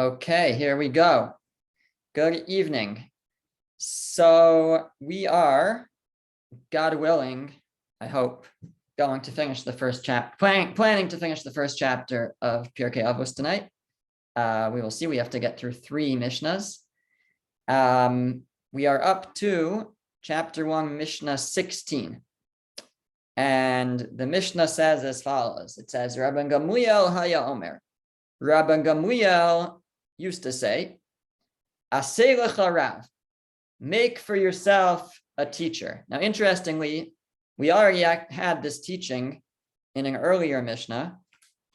Okay, here we go. Good evening. So we are, God willing, I hope, going to finish the first chapter, planning to finish the first chapter of Pirkei Avos tonight. We will see. We have to get through 3 Mishnas. We are up to chapter 1, Mishnah 16. And the Mishnah says as follows. It says, Rabban Gamliel haya omer. Rabban Gamliel used to say, Aseh lecha rav, make for yourself a teacher. Now, interestingly, we already had this teaching in an earlier Mishnah,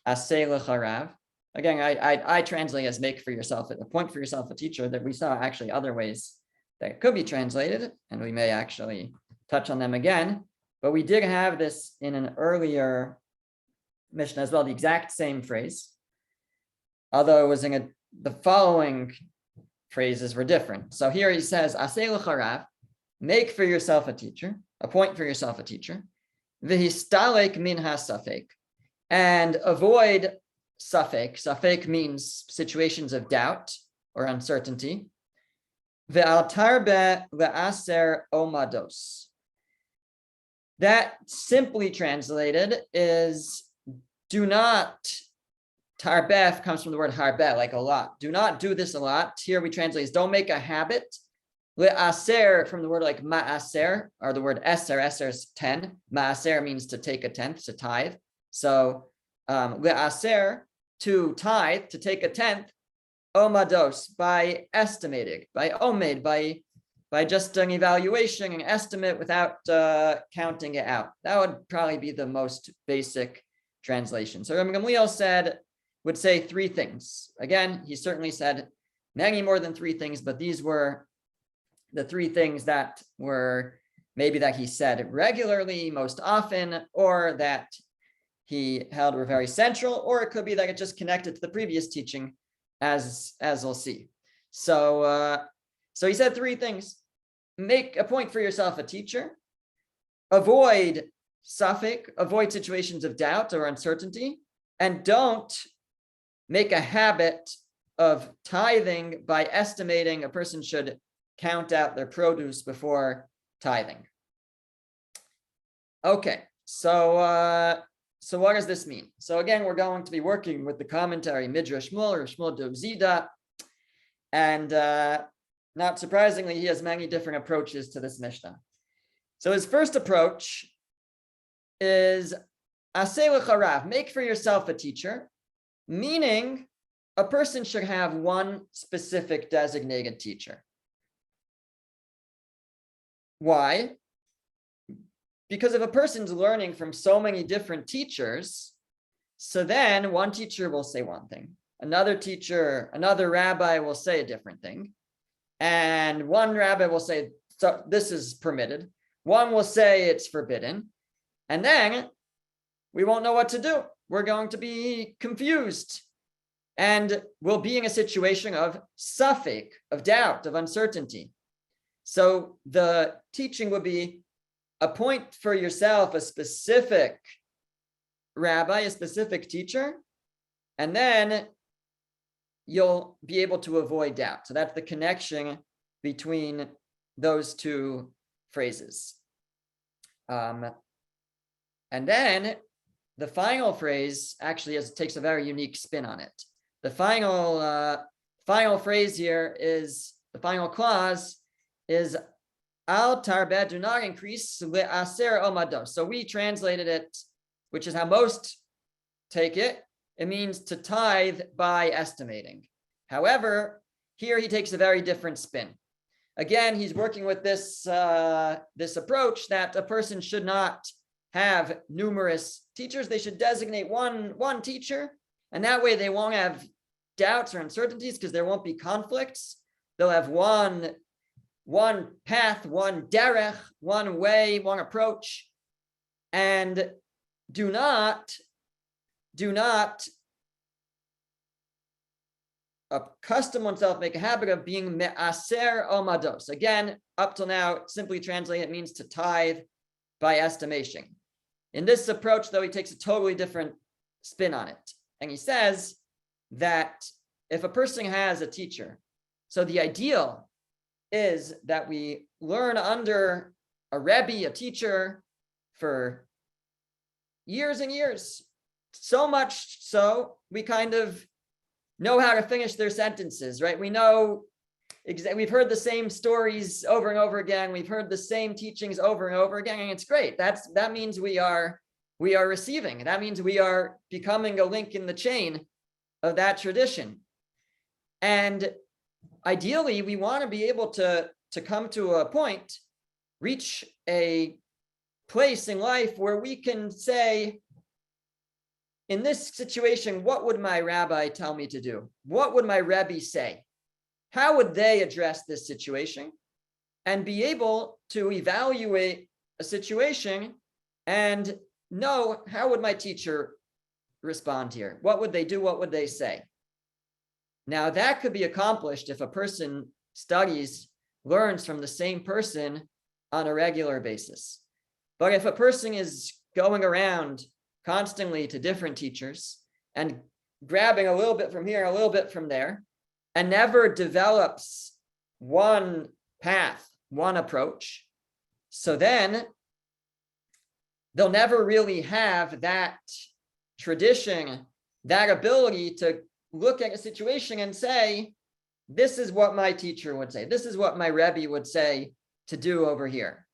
Aseh lecha rav. Again, I translate as make for yourself, appoint for yourself a teacher, that we saw actually other ways that it could be translated, and we may actually touch on them again. But we did have this in an earlier Mishnah as well, the exact same phrase, although it was in the following phrases were different. So here he says, Aseh lecha rav, make for yourself a teacher, appoint for yourself a teacher, v'histalek min ha-safek, and avoid safek. Safek means situations of doubt or uncertainty. Ve'al tarbe le'aser omados. That simply translated is do not, tarbef comes from the word harbe, like a lot. Do not do this a lot. Here we translate as don't make a habit. Le'aser from the word like ma'aser, or the word eser, eser is 10. Ma'aser means to take a tenth, to tithe. So le'aser, to tithe, to take a tenth, omados, by estimating, by omed, by just an evaluation, an estimate without counting it out. That would probably be the most basic translation. So Rabbi Gamliel would say 3 things. Again, he certainly said many more than 3 things, but these were the 3 things that were maybe that he said regularly, most often, or that he held were very central, or it could be that it just connected to the previous teaching, as we'll see. So he said 3 things. Appoint for yourself a teacher, avoid safek, avoid situations of doubt or uncertainty, and don't make a habit of tithing by estimating. A person should count out their produce before tithing. Okay, so what does this mean? So again, we're going to be working with the commentary Midrash Shmuel or Shmuel Dovzida, and not surprisingly, he has many different approaches to this Mishnah. So his first approach is Aseh lecha rav, make for yourself a teacher, meaning a person should have one specific designated teacher. Why? Because if a person's learning from so many different teachers, so then one teacher will say one thing, another rabbi will say a different thing, and one rabbi will say, so this is permitted, one will say it's forbidden, and then we won't know what to do. We're going to be confused, and we'll be in a situation of safek, of doubt, of uncertainty. So the teaching would be, appoint for yourself a specific rabbi, a specific teacher, and then you'll be able to avoid doubt. So that's the connection between those 2 phrases. And then the final phrase actually takes a very unique spin on it. The final phrase here is, the final clause is, al tarbeh, do not increase, le'aser omados. So we translated it, which is how most take it. It means to tithe by estimating. However, here he takes a very different spin. Again, he's working with this approach that a person should not have numerous teachers. They should designate one teacher, and that way they won't have doubts or uncertainties because there won't be conflicts. They'll have one path, one derech, one way, one approach, and do not accustom oneself, make a habit of being me'aser omados. Again, up till now, simply translate, it means to tithe by estimation. In this approach, though, he takes a totally different spin on it. And he says that if a person has a teacher, so the ideal is that we learn under a rebbe, a teacher, for years and years, so much so we kind of know how to finish their sentences, right? We know we've heard the same stories over and over again. We've heard the same teachings over and over again, and it's great. That means we are receiving. That means we are becoming a link in the chain of that tradition. And ideally, we want to be able to come to a point, reach a place in life where we can say, in this situation, what would my rabbi tell me to do? What would my rebbe say? How would they address this situation? And be able to evaluate a situation and know, how would my teacher respond here? What would they do? What would they say? Now, that could be accomplished if a person learns from the same person on a regular basis. But if a person is going around constantly to different teachers and grabbing a little bit from here, a little bit from there, and never develops one path, one approach, so then they'll never really have that tradition, that ability to look at a situation and say, this is what my teacher would say. This is what my rebbe would say to do over here.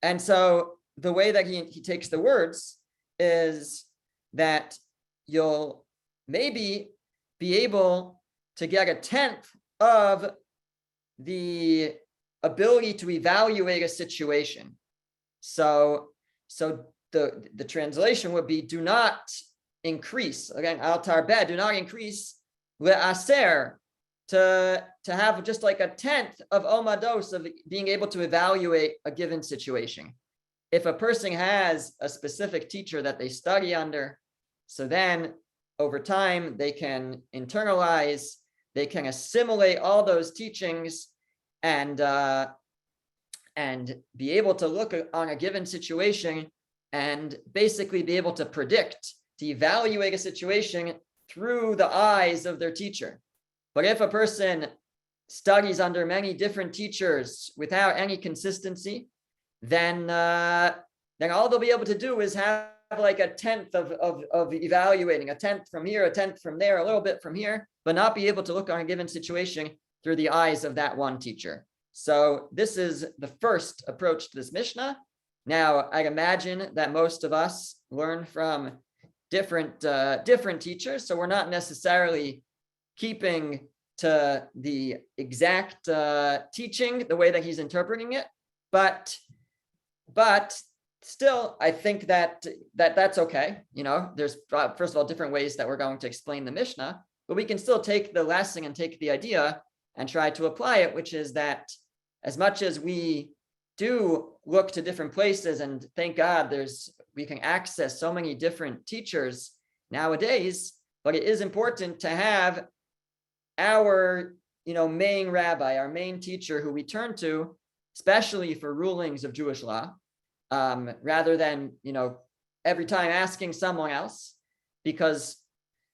And so the way that he takes the words is that you'll maybe be able to get a tenth of the ability to evaluate a situation. So the translation would be, do not increase. Again, al tarbeh, do not increase le'aser, to have just like a tenth of omados of being able to evaluate a given situation. If a person has a specific teacher that they study under, so then over time they can internalize, they can assimilate all those teachings and be able to look on a given situation and basically be able to predict, to evaluate a situation through the eyes of their teacher. But if a person studies under many different teachers without any consistency, then all they'll be able to do is have like a tenth of evaluating, a tenth from here, a tenth from there, a little bit from here, but not be able to look on a given situation through the eyes of that one teacher. So this is the first approach to this Mishnah. Now, I'd imagine that most of us learn from different teachers, so we're not necessarily keeping to the exact teaching the way that he's interpreting it, but still, I think that's okay. You know, there's first of all different ways that we're going to explain the Mishnah, but we can still take the lesson and take the idea and try to apply it, which is that as much as we do look to different places, and thank God we can access so many different teachers nowadays, but it is important to have our main rabbi, our main teacher who we turn to, especially for rulings of Jewish law, rather than every time asking someone else, because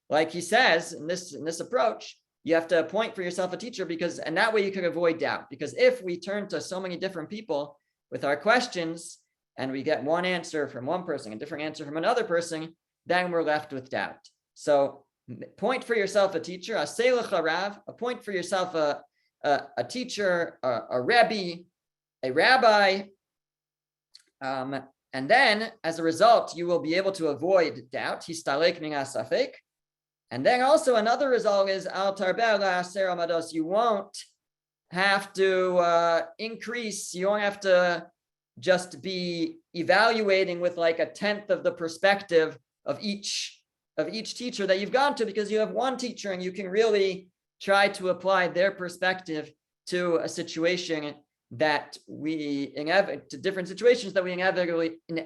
like he says in this approach, you have to appoint for yourself a teacher, and that way you can avoid doubt. Because if we turn to so many different people with our questions and we get one answer from one person, a different answer from another person, then we're left with doubt. So appoint for yourself a teacher, a selech harav, appoint for yourself a teacher, a rebbe, a rabbi, and then as a result, you will be able to avoid doubt. Histalek min hasafek. And then also another result is al tarbeh la'aser amados. You won't have to increase. You won't have to just be evaluating with like a tenth of the perspective of each teacher that you've gone to, because you have one teacher and you can really try to apply their perspective to a situation that to different situations that we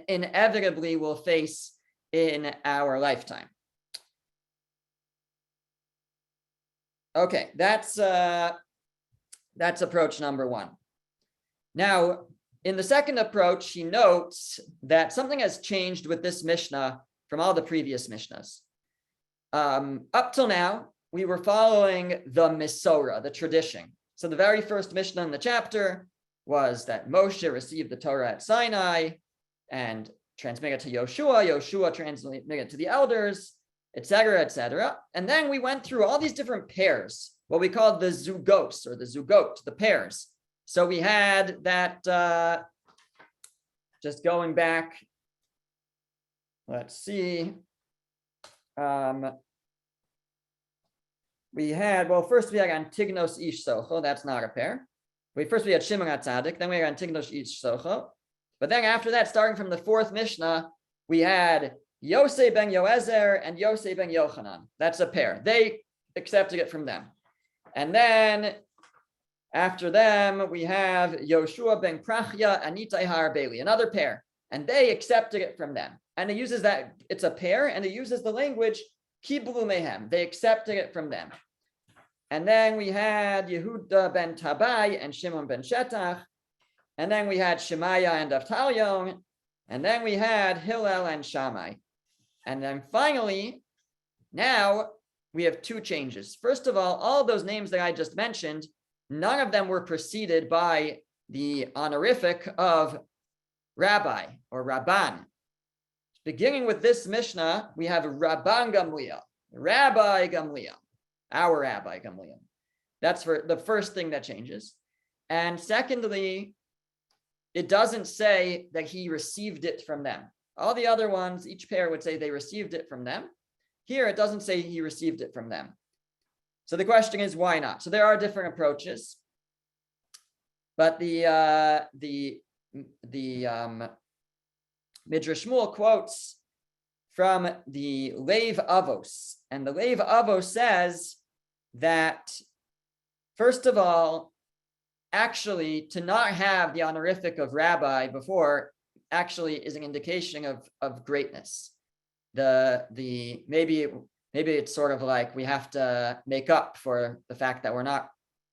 inevitably will face in our lifetime. Okay, that's approach number one. Now, in the second approach, he notes that something has changed with this Mishnah from all the previous Mishnahs. Up till now, we were following the Masorah, the tradition. So the very first Mishnah in the chapter was that Moshe received the Torah at Sinai and transmitted it to Yoshua. Yoshua transmitted it to the elders, etc., etc. And then we went through all these different pairs, what we call the zugos or the zugot, the pairs. So we had that, just going back, let's see. We had, well, first we had Antignos Ish Socho, that's not a pair. First we had Shimon HaTzadik, then we had Antignos Ish Socho. But then after that, starting from the fourth Mishnah, we had Yosei ben Yoezer and Yosei ben Yochanan. That's a pair. They accepted it from them. And then after them, we have Yoshua ben Prachya and Itai Harbeli, another pair. And they accepted it from them. And it uses that, it's a pair, and it uses the language Kiblu Mehem. They accepted it from them. And then we had Yehuda ben Tabai and Shimon ben Shetach. And then we had Shemaiah and Avtalion. And then we had Hillel and Shammai. And then finally, now we have two changes. First of all those names that I just mentioned, none of them were preceded by the honorific of Rabbi or Rabban. Beginning with this Mishnah, we have Rabban Gamliel, Rabbi Gamliel, our Rabbi Gamliel. That's for the first thing that changes. And secondly, it doesn't say that he received it from them. All the other ones, each pair would say they received it from them. Here, it doesn't say he received it from them. So the question is, why not? So there are different approaches, but the Midrash Shmuel quotes from the Lev Avos, and the Lev Avos says that, first of all, actually, to not have the honorific of rabbi before actually is an indication of greatness. Maybe it's sort of like we have to make up for the fact that we're not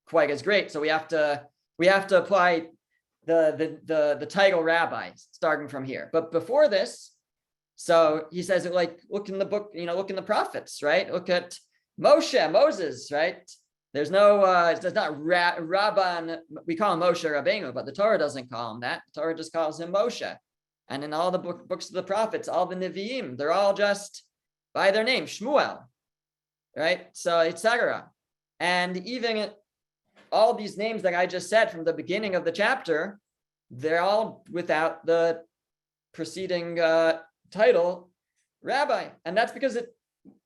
quite as great, so we have to apply the title rabbi starting from here. But before this, so he says it like, look in the book, look in the prophets, right? Look at Moses, right? There's no, it's not Rabban. We call him Moshe Rabbeinu, but the Torah doesn't call him that. The Torah just calls him Moshe. And in all the books of the prophets, all the Nevi'im, they're all just by their name, Shmuel, right? So etc. And even all these names that I just said from the beginning of the chapter, they're all without the preceding title, Rabbi, and that's because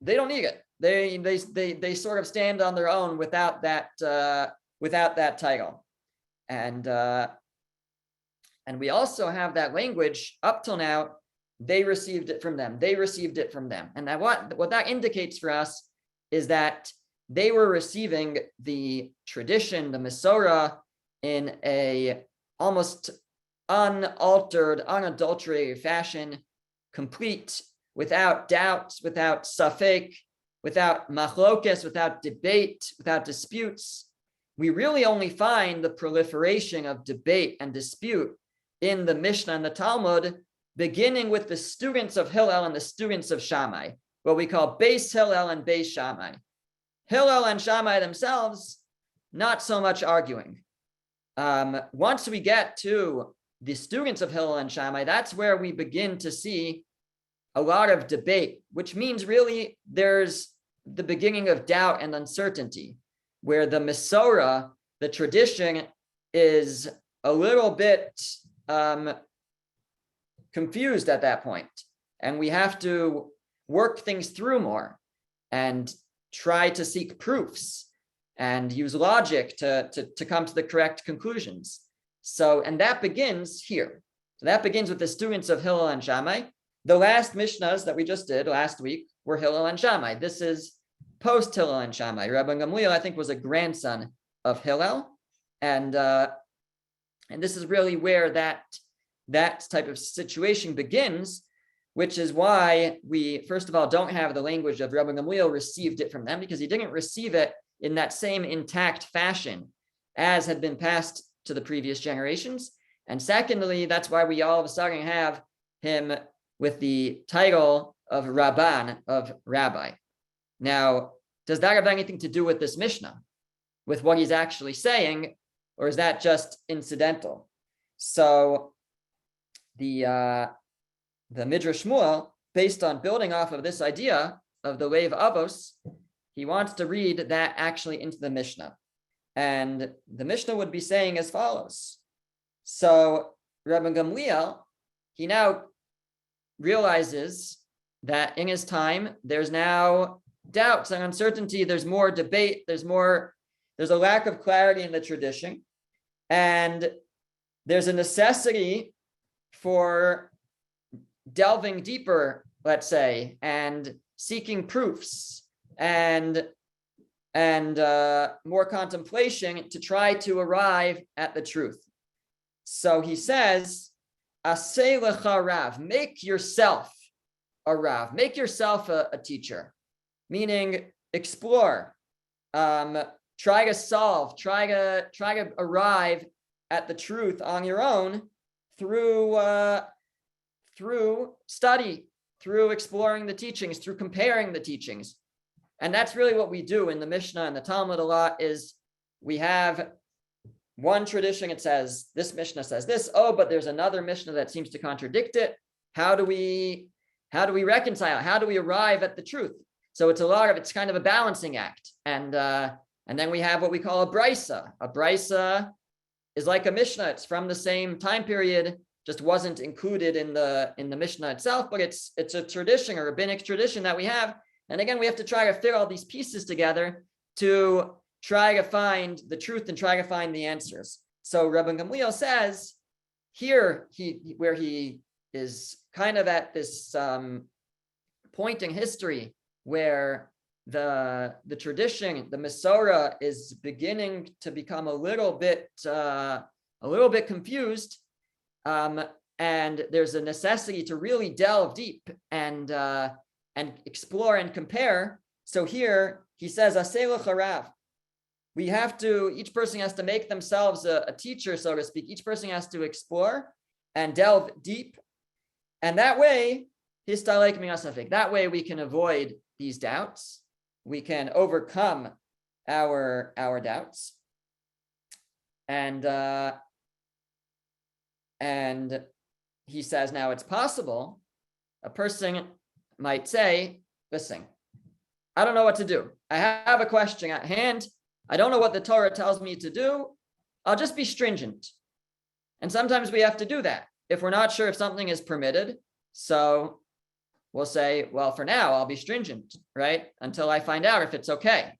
they don't need it. They sort of stand on their own without that title, and we also have that language up till now. They received it from them. They received it from them, and that what that indicates for us is that they were receiving the tradition, the Masorah, in a almost unaltered, unadulterated fashion, complete, without doubts, without safek, without machlokes, without debate, without disputes. We really only find the proliferation of debate and dispute in the Mishnah and the Talmud, beginning with the students of Hillel and the students of Shammai, what we call Beis Hillel and Beis Shammai. Hillel and Shammai themselves, not so much arguing. Once we get to the students of Hillel and Shammai, that's where we begin to see a lot of debate, which means really there's the beginning of doubt and uncertainty, where the Masorah, the tradition, is a little bit confused at that point. And we have to work things through more and try to seek proofs and use logic to come to the correct conclusions. So, and that begins here. So that begins with the students of Hillel and Shammai. The last Mishnahs that we just did last week were Hillel and Shammai. This is post Hillel and Shammai. Rabban Gamliel, I think, was a grandson of Hillel, and this is really where that type of situation begins, which is why we, first of all, don't have the language of Rabban Gamliel received it from them, because he didn't receive it in that same intact fashion as had been passed to the previous generations. And secondly, that's why we all of a sudden have him with the title of Rabban, of Rabbi. Now, does that have anything to do with this Mishnah, with what he's actually saying, or is that just incidental? So the Midrash Shmuel, based on building off of this idea of the way of Avos, he wants to read that actually into the Mishnah. And the Mishnah would be saying as follows. So Rabbi Gamliel, he now realizes that in his time, there's now doubts and uncertainty, there's more debate, there's a lack of clarity in the tradition, and there's a necessity for delving deeper, let's say, and seeking proofs and more contemplation to try to arrive at the truth. So he says, Aseh lecha rav, make yourself a rav, make yourself a teacher, meaning explore, try to solve, try to arrive at the truth on your own through study, through exploring the teachings, through comparing the teachings. And that's really what we do in the Mishnah and the Talmud a lot, is we have one tradition, it says, this Mishnah says this, but there's another Mishnah that seems to contradict it. How do we reconcile? How do we arrive at the truth? So it's kind of a balancing act. And then we have what we call a brisa. A brisa is like a Mishnah. It's from the same time period, just wasn't included in the Mishnah itself, but it's a tradition, a rabbinic tradition that we have. And again, we have to try to fit all these pieces together to try to find the truth and try to find the answers. So Rabbi Gamliel says here, where he is kind of at this point in history where the tradition, the Masorah, is beginning to become a little bit confused, and there's a necessity to really delve deep and explore and compare. So here he says, Aseh lecha rav. Each person has to make themselves a teacher, so to speak. Each person has to explore and delve deep. And that way, that way we can avoid these doubts. We can overcome our doubts. And he says, now it's possible. A person might say, listen, I don't know what to do. I have a question at hand. I don't know what the Torah tells me to do. I'll just be stringent. And sometimes we have to do that if we're not sure if something is permitted. So we'll say, well, for now, I'll be stringent, right? Until I find out if it's okay.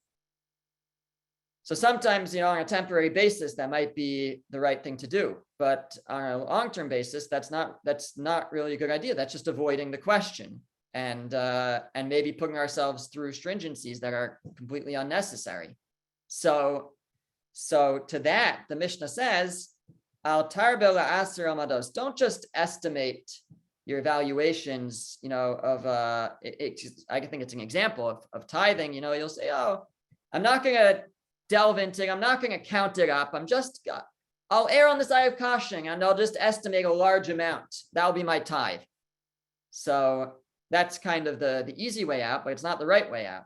So sometimes, on a temporary basis, that might be the right thing to do. But on a long-term basis, that's not really a good idea. That's just avoiding the question and maybe putting ourselves through stringencies that are completely unnecessary. So to that, the Mishnah says, Al tarbel aser amados. Don't just estimate your evaluations, of I think it's an example of tithing. You'll say, I'm not going to delve into it. I'm not going to count it up. I'll err on the side of caution, and I'll just estimate a large amount. That'll be my tithe. So that's kind of the easy way out, but it's not the right way out.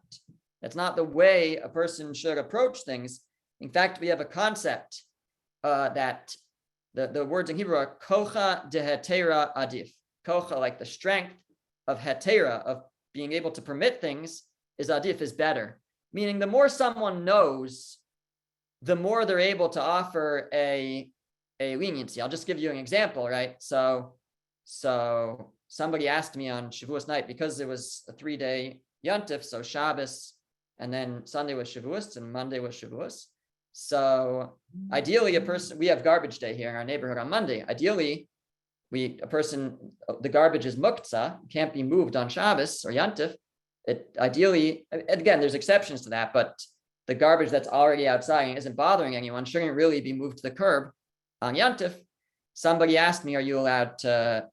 That's not the way a person should approach things. In fact, we have a concept that the words in Hebrew are kocha de hetera adif. Kocha, like the strength of hetera, of being able to permit things, is adif, is better. Meaning the more someone knows, the more they're able to offer a leniency. I'll just give you an example, right? So somebody asked me on Shavuos night, because it was a 3-day Yontif, so Shabbos, and then Sunday was Shavuos, and Monday was Shavuos. So ideally, we have garbage day here in our neighborhood on Monday. Ideally, the garbage is muktzah, can't be moved on Shabbos or Yontif. Ideally, again, there's exceptions to that, but the garbage that's already outside and isn't bothering anyone shouldn't really be moved to the curb on Yontif. Somebody asked me, are you allowed to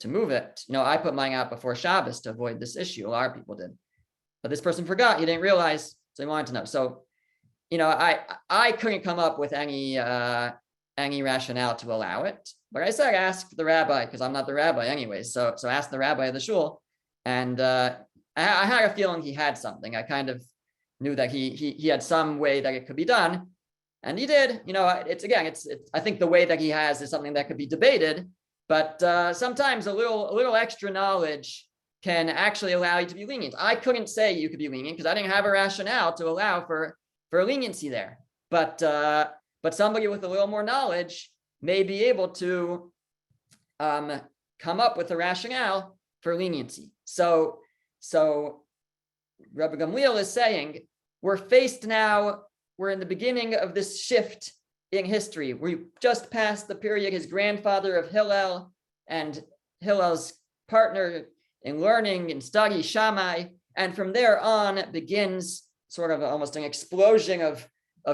move it? I put mine out before Shabbos to avoid this issue. A lot of people did. But this person forgot. He didn't realize, so he wanted to know. So, I couldn't come up with any rationale to allow it. But I said, ask the rabbi, because I'm not the rabbi anyway. So ask the rabbi of the shul. And I had a feeling he had something. I kind of knew that he had some way that it could be done, and he did. It's I think the way that he has is something that could be debated, but sometimes a little extra knowledge can actually allow you to be lenient. I couldn't say you could be lenient because I didn't have a rationale to allow for leniency there, but somebody with a little more knowledge may be able to come up with a rationale for leniency. So Rabbi Gamliel is saying, we're in the beginning of this shift in history. We just passed the period his grandfather of Hillel and Hillel's partner in learning and study, Shammai, and from there on begins sort of almost an explosion of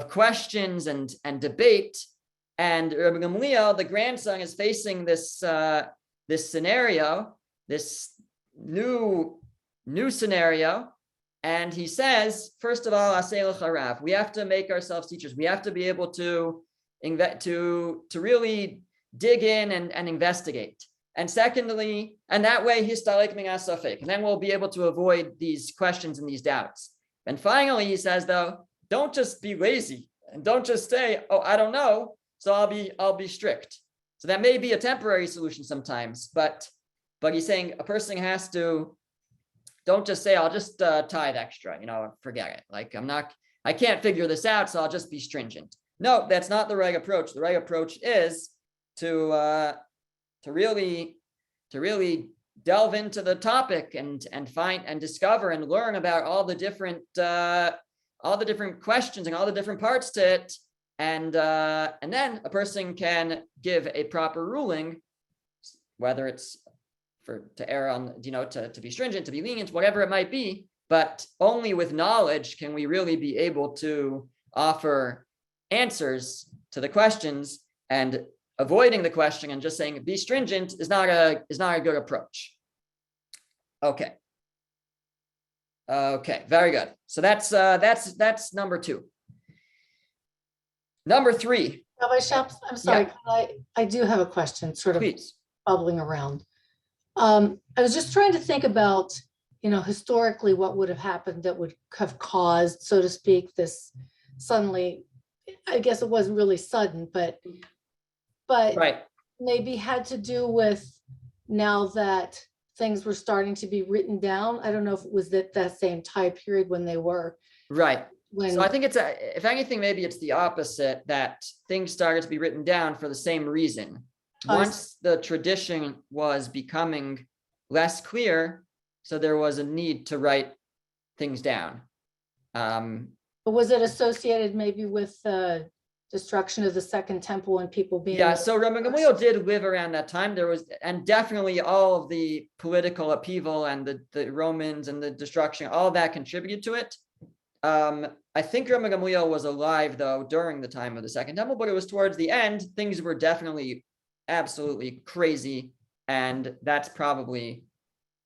questions and debate. And Rabbi Gamliel, the grandson, is facing this scenario, this new scenario. And he says, first of all, Aseh lecha Rav, we have to make ourselves teachers. We have to be able to really dig in and investigate. And secondly, and that way, histalek min hasafek, and then we'll be able to avoid these questions and these doubts. And finally, he says, though, don't just be lazy and don't just say, oh, I don't know, so I'll be strict. So that may be a temporary solution sometimes, but he's saying a person has to, don't just say, I'll just tithe extra, forget it. Like I can't figure this out, so I'll just be stringent. No, that's not the right approach. The right approach is to really delve into the topic and find and discover and learn about all the different questions and all the different parts to it, and then a person can give a proper ruling, whether it's to err on, to be stringent, to be lenient, whatever it might be. But only with knowledge can we really be able to offer answers to the questions, and avoiding the question and just saying be stringent is not a good approach. Okay, very good. So that's number 2. Number 3. Rabbi Shapps, I'm sorry, Yeah. I do have a question, sort of Please. bubbling around. I was just trying to think about, historically what would have happened that would have caused, so to speak, this suddenly, I guess it wasn't really sudden, but Right. maybe had to do with now that things were starting to be written down. I don't know if it was that same time period when they were. Right. When, so I think if anything, maybe it's the opposite, that things started to be written down for the same reason. Once the tradition was becoming less clear, so there was a need to write things down. But was it associated maybe with the destruction of the Second Temple and people being? Yeah, so Rabbi Gamliel did live around that time. There was, and definitely all of the political upheaval and the Romans and the destruction, all of that contributed to it. I think Rabbi Gamliel was alive, though, during the time of the Second Temple, but it was towards the end. Things were definitely absolutely crazy, and that's probably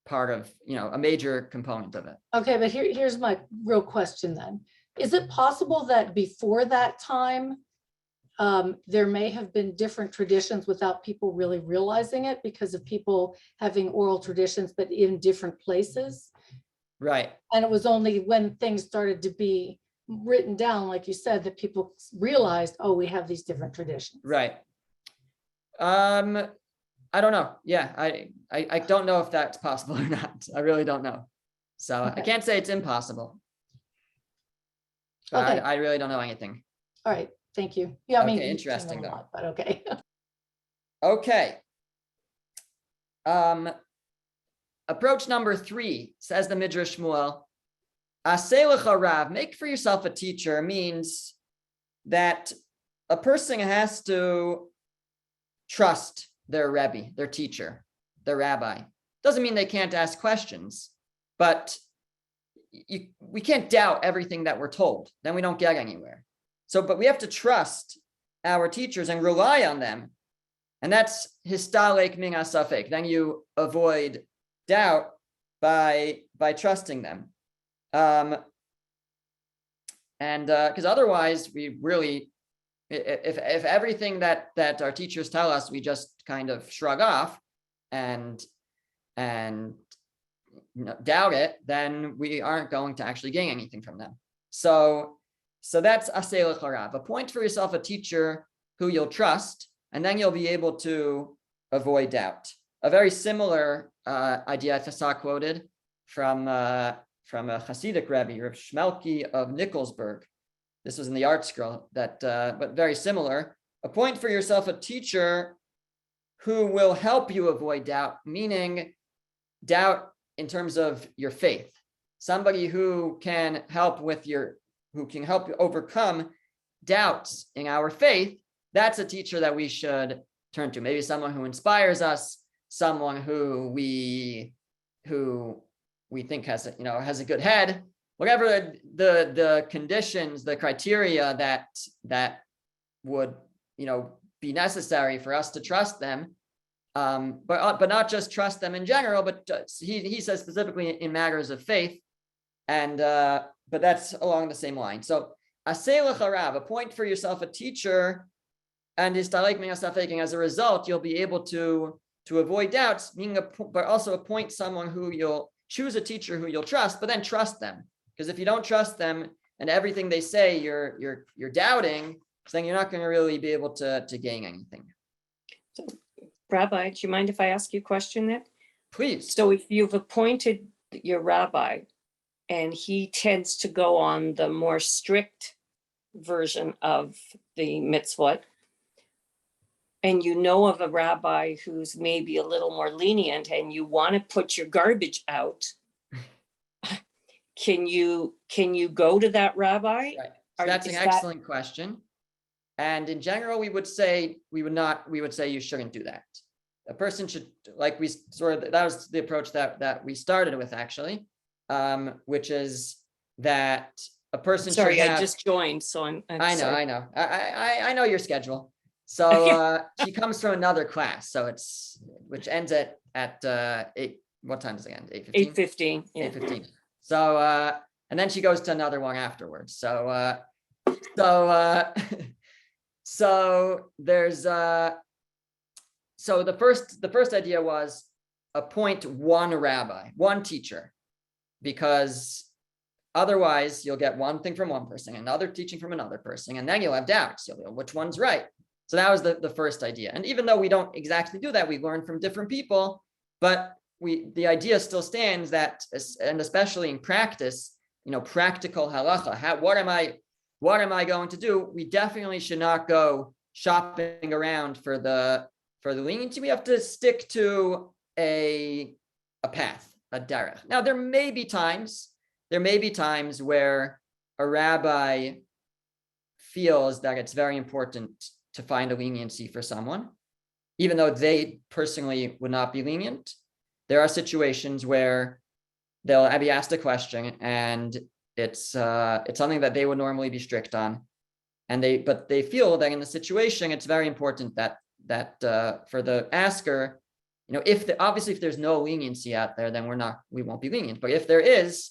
part of, a major component of it. Okay, but here's my real question then. Is it possible that before that time, there may have been different traditions without people really realizing it because of people having oral traditions, but in different places? Right. And it was only when things started to be written down, like you said, that people realized, oh, we have these different traditions. Right. I don't know. Yeah, I don't know if that's possible or not. I really don't know. So okay. I can't say it's impossible. But okay. I really don't know anything. All right. Thank you. Yeah, I mean, interesting though. But okay. Okay. Approach number 3, says the Midrash Shmuel, Aseh lecha Rav, make for yourself a teacher, means that a person has to trust their Rebbe, their teacher, their rabbi. Doesn't mean they can't ask questions, but we can't doubt everything that we're told. Then we don't get anywhere. But we have to trust our teachers and rely on them. And that's histalek min hasafek. Then you avoid doubt by trusting them. And because otherwise we really, if everything that our teachers tell us, we just kind of shrug off and doubt it, then we aren't going to actually gain anything from them. So that's aseh lecha rav. Appoint for yourself a teacher who you'll trust, and then you'll be able to avoid doubt. A very similar idea I saw quoted from a Hasidic Rebbe, Rav Shmelki of Nikolsburg. This was in the Art Scroll, but very similar. Appoint for yourself a teacher who will help you avoid doubt, meaning doubt in terms of your faith. Somebody who can help you overcome doubts in our faith. That's a teacher that we should turn to. Maybe someone who inspires us, someone who we think has a good head. Whatever the conditions, the criteria that would be necessary for us to trust them, but not just trust them in general, but he says specifically in matters of faith, and but that's along the same line. So aseh lecha rav, appoint for yourself a teacher, and as a result, you'll be able to avoid doubts, but also appoint someone who you'll choose a teacher who you'll trust, but then trust them. Because if you don't trust them and everything they say you're doubting, then you're not going to really be able to gain anything. So, Rabbi, do you mind if I ask you a question then? Please. So if you've appointed your rabbi and he tends to go on the more strict version of the mitzvot, and you know of a rabbi who's maybe a little more lenient and you want to put your garbage out, can you go to that rabbi? Right. So that's an excellent question. And in general, we would say you shouldn't do that. A person should, that was the approach that we started with, actually, which is that a person Sorry, should have, I just joined, so I know. I know your schedule. So she comes from another class, which ends at 8. What time does it end? 8:15? 8:15. Yeah. 8:15. So and then she goes to another one afterwards. So there's so the first idea was appoint one rabbi, one teacher, because otherwise you'll get one thing from one person, another teaching from another person, and then you'll have doubts. You'll know which one's right. So that was the first idea. And even though we don't exactly do that, we learn from different people, but the idea still stands that, and especially in practice, practical halacha, what am I going to do? We definitely should not go shopping around for the leniency. We have to stick to a path, a derech. Now, there may be times where a rabbi feels that it's very important to find a leniency for someone, even though they personally would not be lenient. There are situations where they'll be asked a question and it's something that they would normally be strict on, but they feel that in the situation it's very important that for the asker, obviously if there's no leniency out there, then we won't be lenient. But if there is,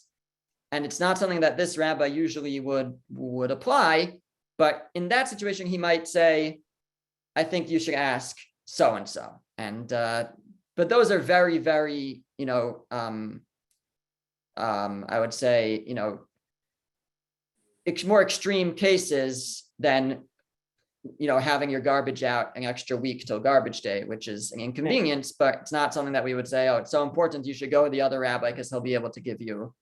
and it's not something that this rabbi usually would apply, but in that situation he might say, I think you should ask so and so, and but those are very, very, I would say, more extreme cases than, having your garbage out an extra week till garbage day, which is an inconvenience, but it's not something that we would say, oh, it's so important, you should go to the other rabbi because he'll be able to give you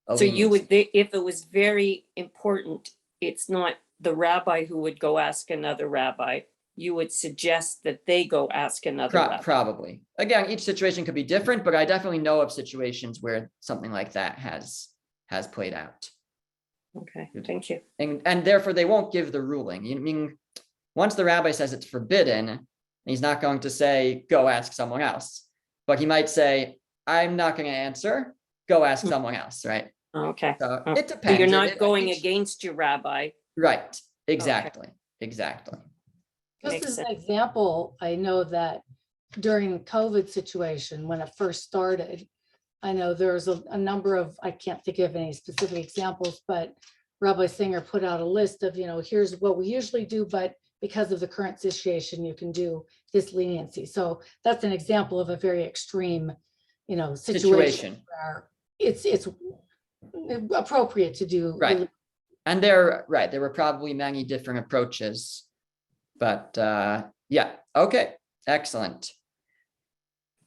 a So you would, if it was very important, it's not the rabbi who would go ask another rabbi. You would suggest that they go ask another rabbi. Probably. Again, each situation could be different, but I definitely know of situations where something like that has played out. Okay, thank you. And therefore they won't give the ruling. I mean, once the rabbi says it's forbidden, he's not going to say, go ask someone else, but he might say, I'm not going to answer, go ask someone else, right? Okay. So it depends. So you're not going against your rabbi. Right, exactly, exactly. Just as an example, I know that during the COVID situation, when it first started, I know there's a number of, I can't think of any specific examples, but Rabbi Singer put out a list of, here's what we usually do, but because of the current situation, you can do this leniency. So that's an example of a very extreme, situation where it's appropriate to do. Right. And they're right, there were probably many different approaches, but yeah, okay, excellent.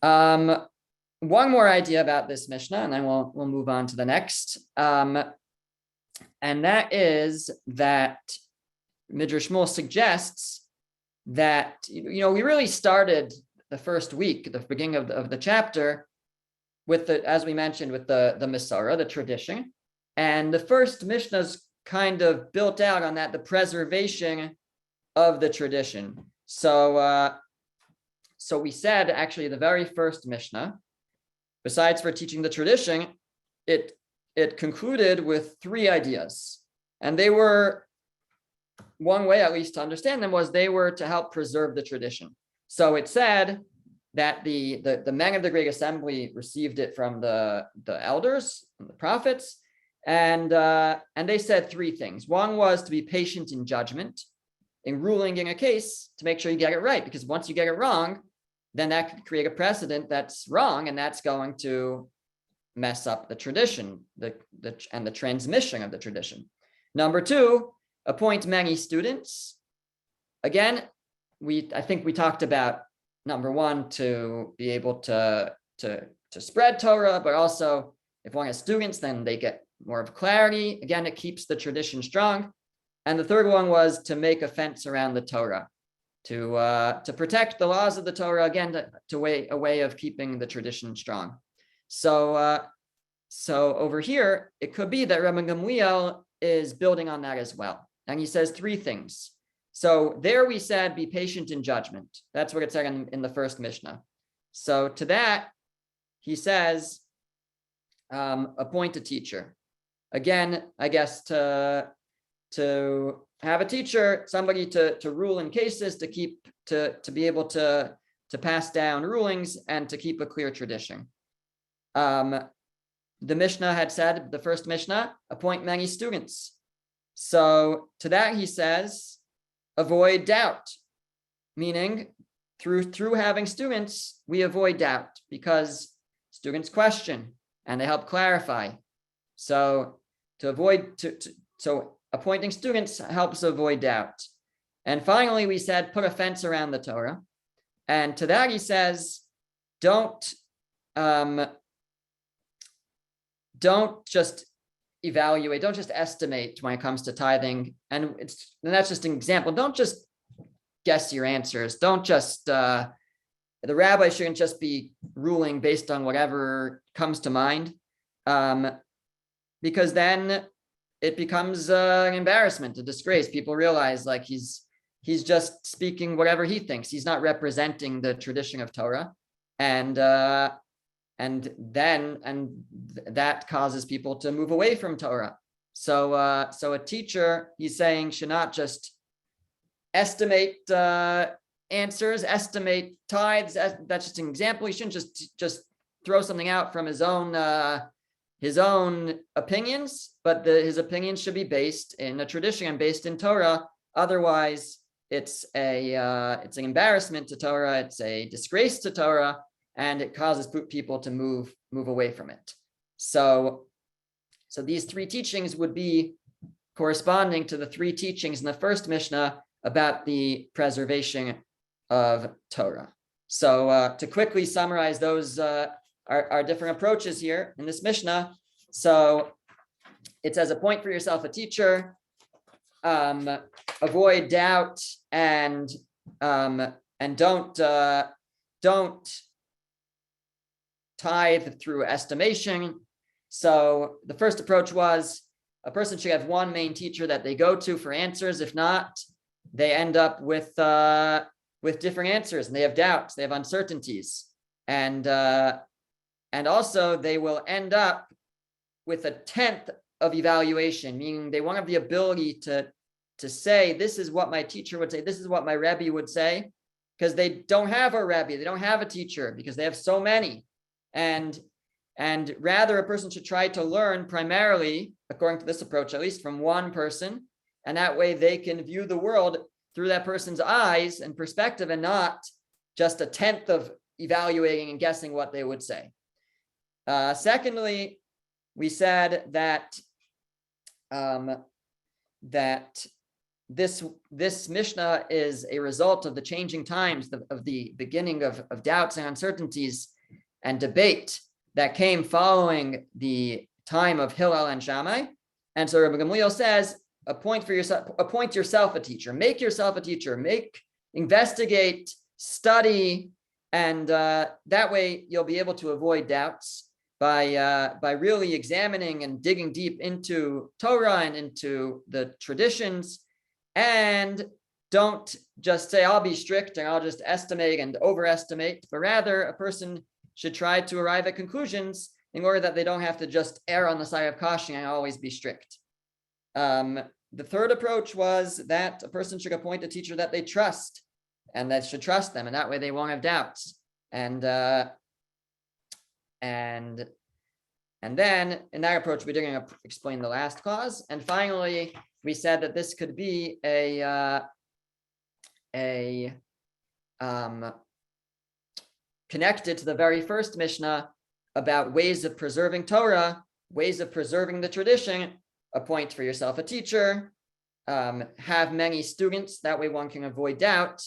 One more idea about this Mishnah, and then we'll move on to the next. And that is that Midrash Shmuel suggests that, we really started the first week, the beginning of the chapter, with as we mentioned, with the Masara, the tradition. And the first Mishnah's kind of built out on that, the preservation of the tradition. So we said, actually, the very first Mishnah, besides for teaching the tradition, it concluded with 3 ideas. And they were, one way at least to understand them was they were to help preserve the tradition. So it said that the men of the Great Assembly received it from the elders, the prophets, and they said 3 things. One was to be patient in judgment, in ruling in a case, to make sure you get it right, because once you get it wrong, then that could create a precedent that's wrong, and that's going to mess up the tradition, and the transmission of the tradition. Number 2, appoint many students. Again, I think we talked about number 1, to be able to spread Torah, but also if one has students, then they get more of clarity. Again, it keeps the tradition strong. And the third one was to make a fence around the Torah, to protect the laws of the Torah, again, a way of keeping the tradition strong. So over here, it could be that Rabban Gamliel is building on that as well. And he says 3 things. So there we said, be patient in judgment. That's what it said in the first Mishnah. So to that, he says, appoint a teacher. Again, I guess to have a teacher, somebody to rule in cases, to be able to pass down rulings and to keep a clear tradition. The Mishnah had said, the first Mishnah, appoint many students. So to that he says, avoid doubt, meaning through having students, we avoid doubt because students question and they help clarify. So so appointing students helps avoid doubt. And finally, we said, put a fence around the Torah. And to that he says, don't just evaluate, don't just estimate when it comes to tithing. And that's just an example. Don't just guess your answers. Don't just, the rabbi shouldn't just be ruling based on whatever comes to mind, because then it becomes an embarrassment, a disgrace. People realize like he's just speaking whatever he thinks. He's not representing the tradition of Torah. And that causes people to move away from Torah. So a teacher, he's saying, should not just estimate answers, estimate tithes. That's just an example. He shouldn't just throw something out from his own opinions, but his opinions should be based in a tradition and based in Torah. Otherwise, it's an embarrassment to Torah. It's a disgrace to Torah. And it causes people to move away from it. So these 3 teachings would be corresponding to the 3 teachings in the first Mishnah about the preservation of Torah. So to quickly summarize those are different approaches here in this Mishnah. So it says, appoint for yourself a teacher, avoid doubt, and don't tithe through estimation. So the first approach was a person should have one main teacher that they go to for answers. If not, they end up with different answers, and they have doubts, they have uncertainties, and also they will end up with a 10th of evaluation, meaning they won't have the ability to say, this is what my teacher would say, this is what my Rebbe would say, because they don't have a Rebbe, they don't have a teacher, because they have so many. And rather, a person should try to learn primarily, according to this approach, at least from one person, and that way they can view the world through that person's eyes and perspective, and not just a 10th of evaluating and guessing what they would say. Secondly, we said that that this Mishnah is a result of the changing times, of the beginning of doubts and uncertainties and debate that came following the time of Hillel and Shammai. And so Rabbi Gamliel says, appoint yourself a teacher, make yourself a teacher, investigate, study, and that way you'll be able to avoid doubts by really examining and digging deep into Torah and into the traditions. And don't just say, I'll be strict and I'll just estimate and overestimate, but rather a person should try to arrive at conclusions in order that they don't have to just err on the side of caution and always be strict. The third approach was that a person should appoint a teacher that they trust and that should trust them, and that way they won't have doubts. And then in that approach, we're going to explain the last clause. And finally, we said that this could be connected to the very first Mishnah about ways of preserving Torah, ways of preserving the tradition. Appoint for yourself a teacher, have many students, that way one can avoid doubt.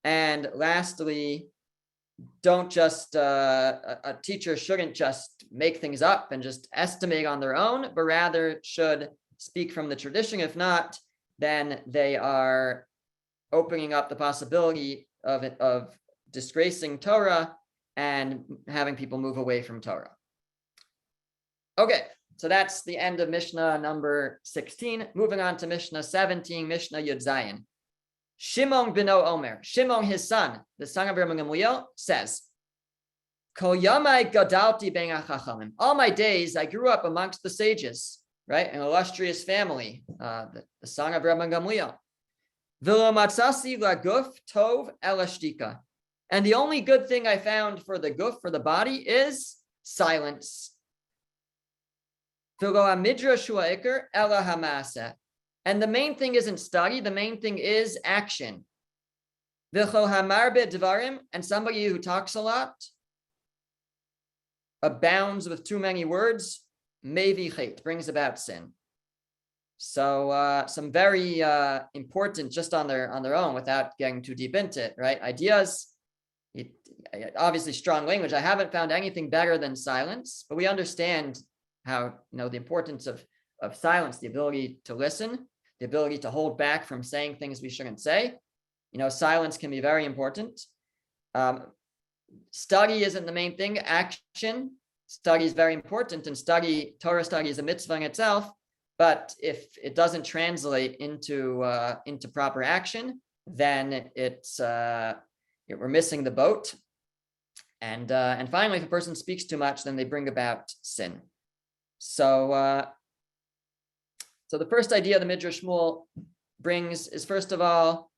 And lastly, don't just, a teacher shouldn't just make things up and just estimate on their own, but rather should speak from the tradition. If not, then they are opening up the possibility of disgracing Torah and having people move away from Torah. Okay, so that's the end of Mishnah number 16. Moving on to Mishnah 17, Mishnah Yud Zayin. Shimon bino Omer, Shimon his son, the son of Rabbi Gamliel, says, Kol yamai gadalti ben hachachamim. All my days I grew up amongst the sages, right? An illustrious family, the son of Rabbi Gamliel. V'lo matzasi laguf tov elashtika. And the only good thing I found for the guf, for the body, is silence. V'lo hamidrash hu ha'ikar ela hamaseh. And the main thing isn't study, the main thing is action. V'chol hamarbe dvarim, and somebody who talks a lot, abounds with too many words, mevi chet, brings about sin. So some very important, just on their own, without getting too deep into it, right? Ideas, obviously strong language. I haven't found anything better than silence, but we understand how, the importance of silence, the ability to listen, the ability to hold back from saying things we shouldn't say. Silence can be very important. Study isn't the main thing. Action, study is very important, and Torah study is a mitzvah in itself. But if it doesn't translate into proper action, then we're missing the boat. And finally, if a person speaks too much, then they bring about sin. So the first idea the Midrash Shmuel brings is, first of all,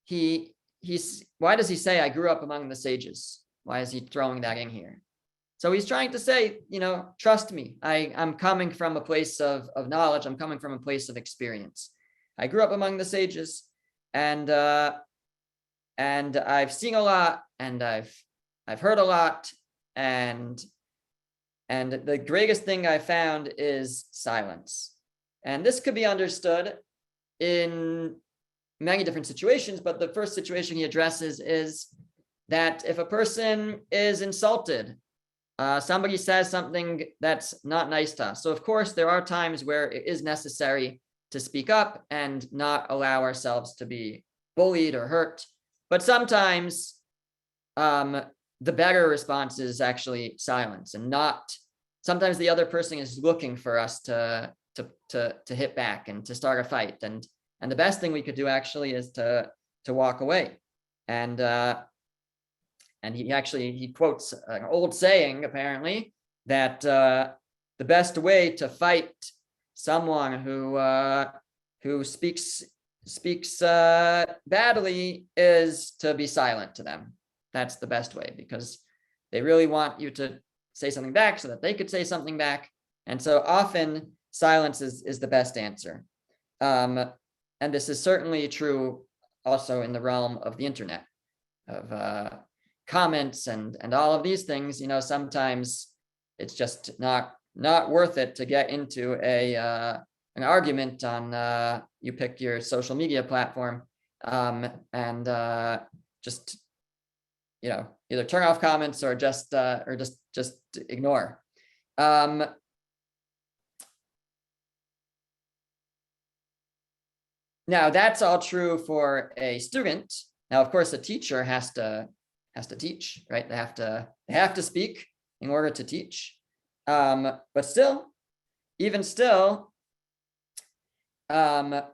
why does he say I grew up among the sages? Why is he throwing that in here? So he's trying to say, trust me. I'm coming from a place of knowledge. I'm coming from a place of experience. I grew up among the sages, and I've seen a lot, and I've heard a lot, and the greatest thing I found is silence. And this could be understood in many different situations, but the first situation he addresses is that if a person is insulted, somebody says something that's not nice to us. So of course, there are times where it is necessary to speak up and not allow ourselves to be bullied or hurt. But sometimes the better response is actually silence, and sometimes the other person is looking for us to hit back and to start a fight. And the best thing we could do actually is to walk away. And he quotes an old saying, apparently, that the best way to fight someone who speaks badly is to be silent to them. That's the best way, because they really want you to say something back so that they could say something back. And so often silence is the best answer. And this is certainly true also in the realm of the internet, of comments and all of these things. Sometimes it's just not worth it to get into a an argument on you pick your social media platform, and just either turn off comments or just ignore. Now that's all true for a student. Now, of course, a teacher has to teach, right? They have to speak in order to teach. But still, even still, they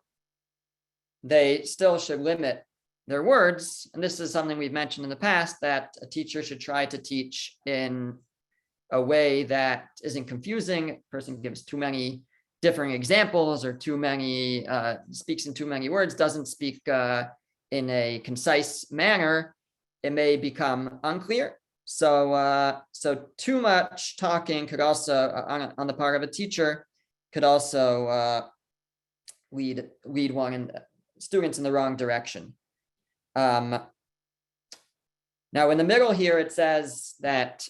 still should limit their words. And this is something we've mentioned in the past, that a teacher should try to teach in a way that isn't confusing. A person gives too many different examples or too many, speaks in too many words, doesn't speak in a concise manner, it may become unclear. So too much talking could also, on the part of a teacher, could also lead students in the wrong direction. Now, in the middle here, it says that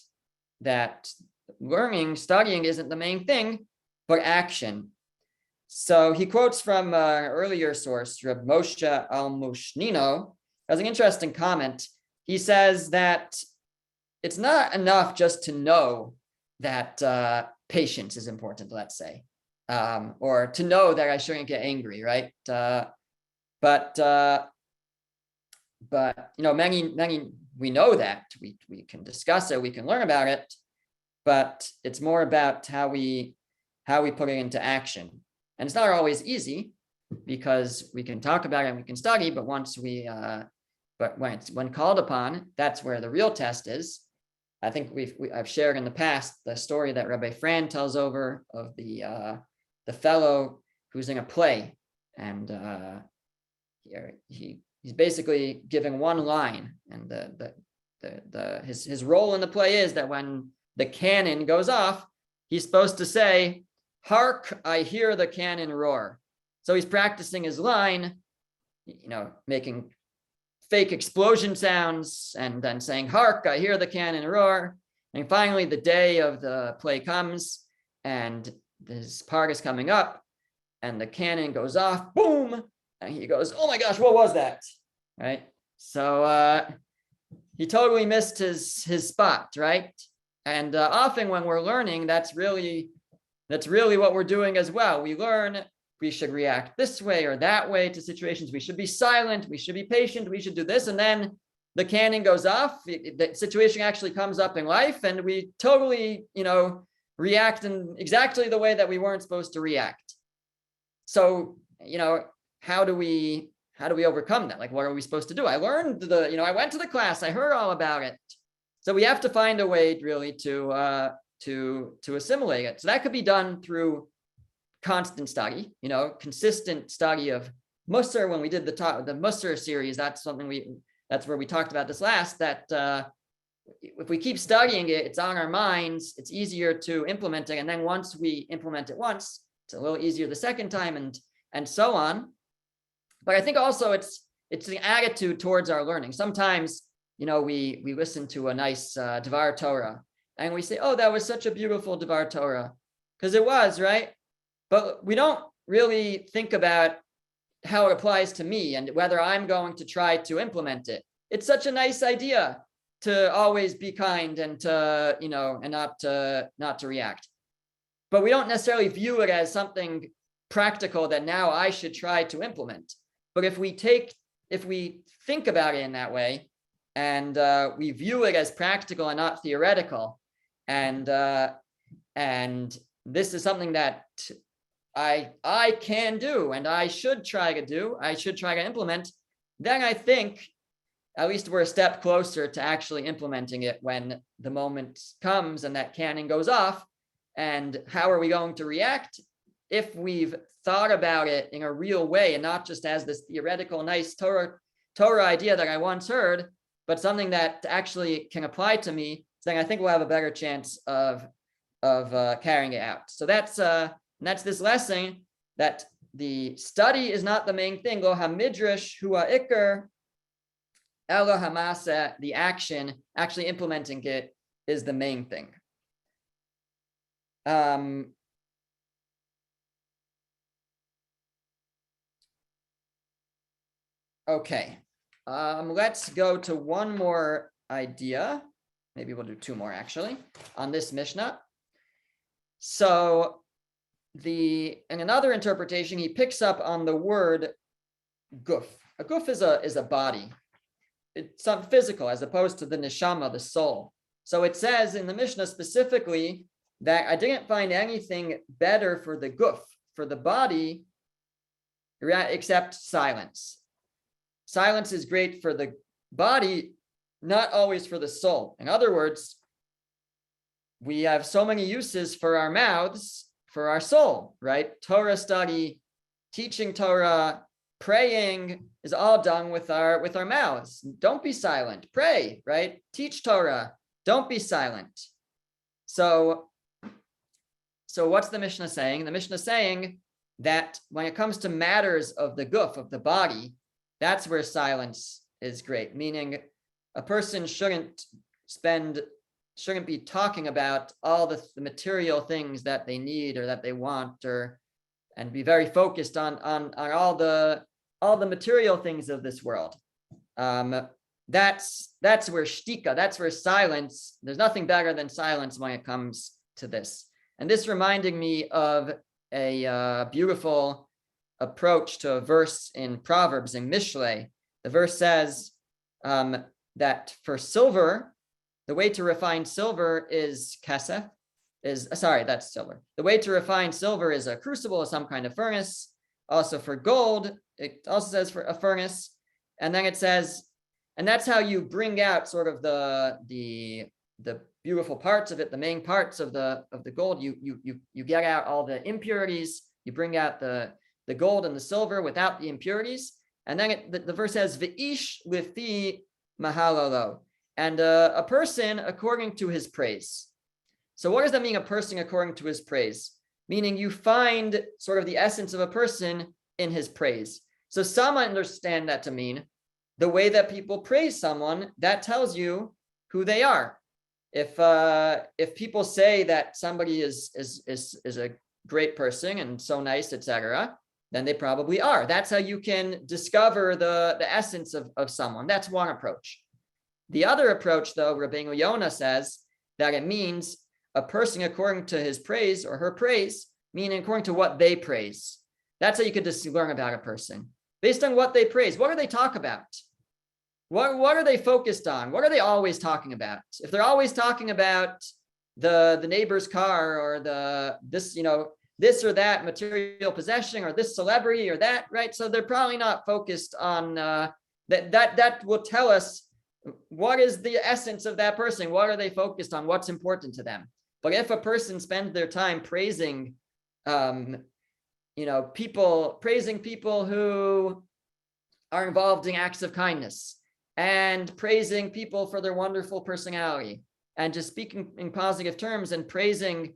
studying isn't the main thing, but action. So he quotes from an earlier source, Reb Moshe al-Mushnino. That's an interesting comment. He says that it's not enough just to know that patience is important, let's say, or to know that I shouldn't get angry, right? But many we know that we can discuss it, we can learn about it, but it's more about how we put it into action. And it's not always easy, because we can talk about it and we can study, but when called upon, that's where the real test is. I think I've shared in the past the story that Rabbi Fran tells over of the fellow who's in a play, and he's basically giving one line, and his role in the play is that when the cannon goes off, he's supposed to say, "Hark, I hear the cannon roar." So he's practicing his line, making fake explosion sounds and then saying, "Hark, I hear the cannon roar." And finally, the day of the play comes, and this part is coming up, and the cannon goes off, boom, and he goes, "Oh my gosh, what was that?" Right? So he totally missed his spot, right? And often when we're learning, that's really what we're doing as well. We learn we should react this way or that way to situations. We should be silent. We should be patient. We should do this. And then the cannon goes off. The situation actually comes up in life, and we totally, react in exactly the way that we weren't supposed to react. So, how do we overcome that? Like, what are we supposed to do? I learned I went to the class. I heard all about it. So we have to find a way really to assimilate it. So that could be done through constant study, consistent study of Musar. When we did the Musar series, that's where we talked about this last, that if we keep studying it, it's on our minds, it's easier to implement it. And then once we implement it once, it's a little easier the second time, and so on. But I think also it's the attitude towards our learning. Sometimes, we listen to a nice Dvar Torah, and we say, "Oh, that was such a beautiful Dvar Torah," because it was, right? But we don't really think about how it applies to me and whether I'm going to try to implement it. It's such a nice idea to always be kind and to, and not to react. But we don't necessarily view it as something practical that now I should try to implement. But if we think about it in that way, and we view it as practical and not theoretical, and this is something that I can do and I should try to implement, then I think at least we're a step closer to actually implementing it when the moment comes and that cannon goes off. And how are we going to react? If we've thought about it in a real way and not just as this theoretical, nice Torah idea that I once heard, but something that actually can apply to me, then I think we'll have a better chance of carrying it out. So that's this lesson, that the study is not the main thing. Lo hamidrash hu ha'ikar, ela hamasa, the action, actually implementing it, is the main thing. Okay, let's go to one more idea. Maybe we'll do two more actually on this Mishnah. So in another interpretation, he picks up on the word guf. A guf is a body. It's something physical as opposed to the neshama, the soul. So it says in the Mishnah specifically that I didn't find anything better for the guf, for the body, except silence. Silence is great for the body, not always for the soul. In other words, we have so many uses for our mouths, for our soul, right? Torah study, teaching Torah, praying is all done with our mouths. Don't be silent. Pray, right? Teach Torah. Don't be silent. So what's the Mishnah saying? The Mishnah is saying that when it comes to matters of the guf, of the body, that's where silence is great. Meaning, a person shouldn't be talking about all the material things that they need or that they want, and be very focused on all the material things of this world. That's where shtika, that's where silence, there's nothing better than silence when it comes to this. And this reminded me of a beautiful approach to a verse in Proverbs, in Mishle. The verse says that for silver, the way to refine silver is kesef, that's silver. The way to refine silver is a crucible, some kind of furnace. Also for gold, it also says for a furnace. And then it says, and that's how you bring out sort of the beautiful parts of it, the main parts of the gold. You get out all the impurities, you bring out the gold and the silver without the impurities. And then the verse says, V'ish lifi mahalalo, and a person according to his praise. So what does that mean, a person according to his praise? Meaning you find sort of the essence of a person in his praise. So some understand that to mean the way that people praise someone, that tells you who they are. If people say that somebody is a great person and so nice, etc., then they probably are. That's how you can discover the essence of someone. That's one approach. The other approach, though, Rabbeinu Yonah says that it means a person according to his praise or her praise, meaning according to what they praise. That's how you could just learn about a person. Based on what they praise, what do they talk about? What are they focused on? What are they always talking about? If they're always talking about the neighbor's car or this or that material possession or this celebrity or that, right? So they're probably not focused on that will tell us what is the essence of that person. What are they focused on? What's important to them? But if a person spends their time praising, people who are involved in acts of kindness and praising people for their wonderful personality and just speaking in positive terms and praising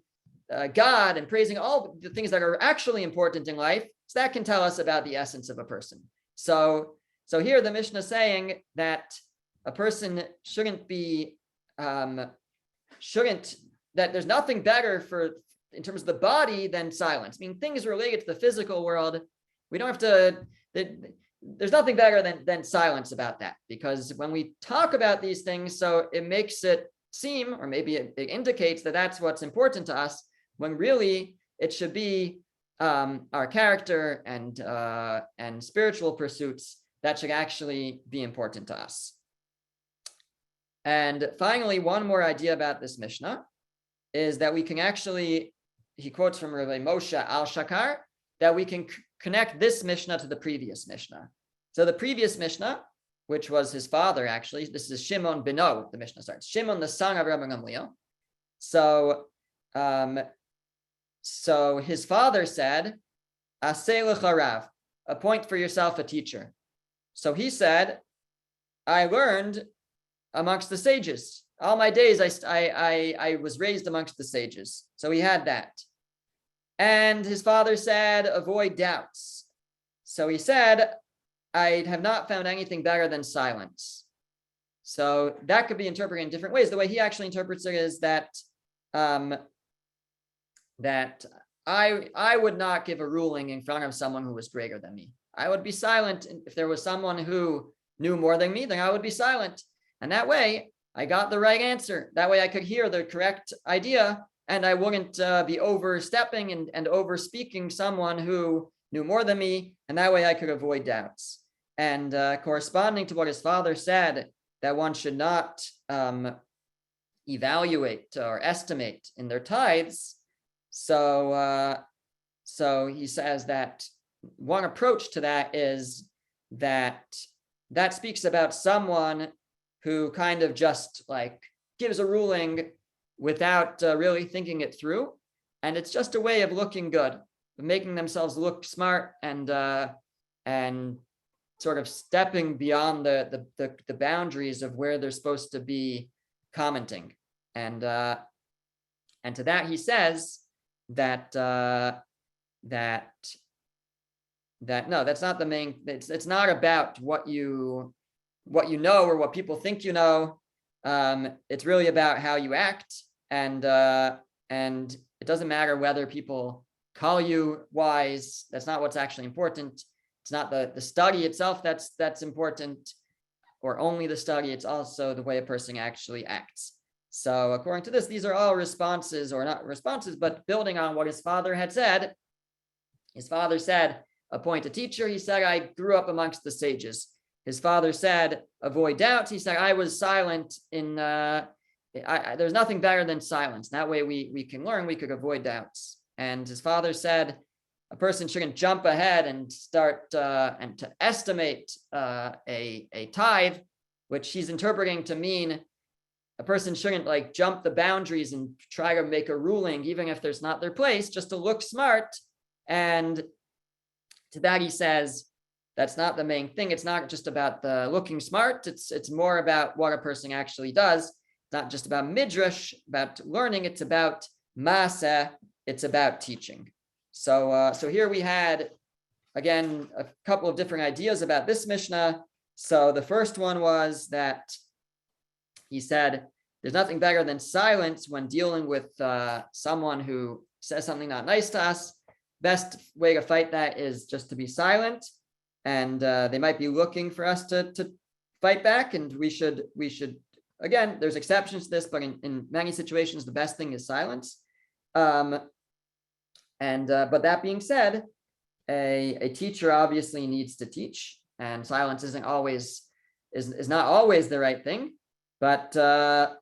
God and praising all the things that are actually important in life, so that can tell us about the essence of a person. So here the Mishnah is saying that a person shouldn't that there's nothing better in terms of the body than silence. I mean, things related to the physical world, we don't have to, there's nothing better than silence about that, because when we talk about these things, so it makes it seem, or maybe it indicates that that's what's important to us, when really it should be our character and spiritual pursuits that should actually be important to us. And finally, one more idea about this Mishnah is that we can actually, he quotes from Rabbi Moshe al-Shakar, that we can connect this Mishnah to the previous Mishnah. So the previous Mishnah, which was his father, actually, this is Shimon Beno, the Mishnah starts. Shimon, the son of Rabbi Gamliel. So his father said, Aseh lecha rav, appoint for yourself a teacher. So he said, I learned amongst the sages. All my days I was raised amongst the sages. So he had that. And his father said, avoid doubts. So he said, I have not found anything better than silence. So that could be interpreted in different ways. The way he actually interprets it is that I would not give a ruling in front of someone who was greater than me. I would be silent. If there was someone who knew more than me, then I would be silent. And that way I got the right answer. That way I could hear the correct idea, and I wouldn't be overstepping and over speaking someone who knew more than me. And that way I could avoid doubts. And corresponding to what his father said, that one should not evaluate or estimate in their tithes. So he says that one approach to that is that speaks about someone who kind of just like gives a ruling without really thinking it through. And it's just a way of looking good, making themselves look smart and sort of stepping beyond the boundaries of where they're supposed to be commenting. And to that he says that no, that's not the main. It's not about what you know or what people think you know. It's really about how you act, and it doesn't matter whether people call you wise. That's not what's actually important. It's not the study itself that's important, or only the study. It's also the way a person actually acts. So according to this, these are all responses, or not responses, but building on what his father had said. His father said, appoint a teacher. He said, I grew up amongst the sages. His father said, avoid doubts. He said, I was silent in, there's nothing better than silence. That way we can learn, we could avoid doubts. And his father said, a person shouldn't jump ahead and start and to estimate a tithe, which he's interpreting to mean a person shouldn't like jump the boundaries and try to make a ruling, even if there's not their place, just to look smart. And to that he says, that's not the main thing. It's not just about the looking smart. It's more about what a person actually does. It's not just about midrash, about learning. It's about maseh. It's about teaching. So here we had, again, a couple of different ideas about this Mishnah. So the first one was that he said, there's nothing better than silence when dealing with someone who says something not nice to us. Best way to fight that is just to be silent. And they might be looking for us to fight back. And we should, again, there's exceptions to this, but in many situations, the best thing is silence. But that being said, a teacher obviously needs to teach, and silence isn't always is not always the right thing. But the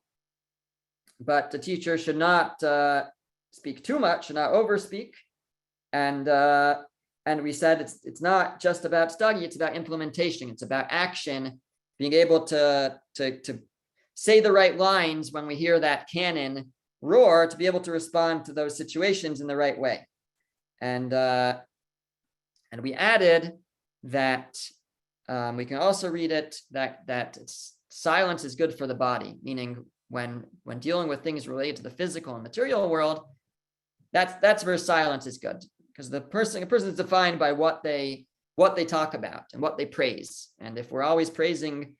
teacher should not speak too much, should not overspeak. And we said it's not just about study, it's about implementation, it's about action, being able to say the right lines when we hear that cannon roar, to be able to respond to those situations in the right way. And we added that we can also read it that silence is good for the body, meaning when dealing with things related to the physical and material world, that's where silence is good, because a person is defined by what they talk about and what they praise. And if we're always praising